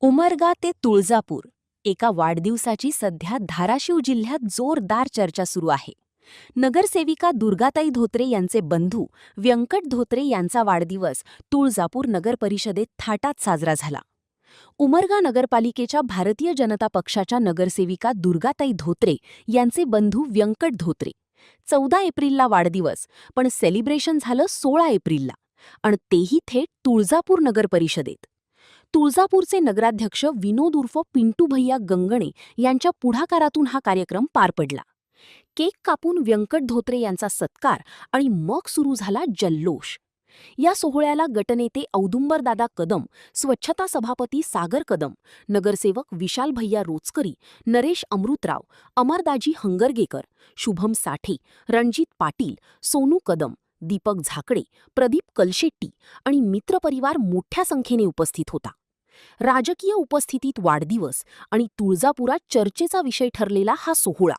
उमरगा ते तुळजापूर एका वाढदिवसाची सध्या धाराशिव जिल्ह्यात जोरदार चर्चा सुरू आहे. नगरसेविका दुर्गाताई धोत्रे यांचे बंधू व्यंकट धोत्रे यांचा वाढदिवस तुळजापूर नगर परिषदेत थाटात साजरा झाला. उमरगा नगरपालिकेच्या भारतीय जनता पक्षाच्या नगरसेविका दुर्गाताई धोत्रे यांचे बंधू व्यंकट धोत्रे. 14 एप्रिलला वाढदिवस, पण सेलिब्रेशन झालं 16 एप्रिलला, आणि तेही थेट तुळजापूर नगर परिषदेत. तुळजापूरचे नगराध्यक्ष विनोद उर्फ पिंटू भैया गंगणे यांच्या पुढाकारातून हा कार्यक्रम पार पडला. केक कापून व्यंकट धोत्रे यांचा सत्कार आणि मग सुरू झाला जल्लोष. या सोहळ्याला गटनेते औदुंबरदादा कदम, स्वच्छता सभापती सागर कदम, नगरसेवक विशाल भैया रोचकरी, नरेश अमृतराव, अमरदाजी हंगरगेकर, शुभम साठे, रणजित पाटील, सोनू कदम, दीपक झाकडे, प्रदीप कलशेट्टी आणि मित्रपरिवार मोठ्या संख्येने उपस्थित होता. राजकीय उपस्थितीत वाढदिवस आणि तुळजापुरात चर्चेचा विषय ठरलेला हा सोहळा.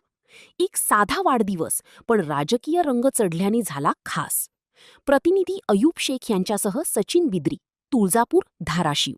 एक साधा वाढदिवस, पण राजकीय रंग चढल्याने झाला खास. प्रतिनिधी अयूब शेख यांच्यासह सचिन बिद्री, तुळजापूर, धाराशिव.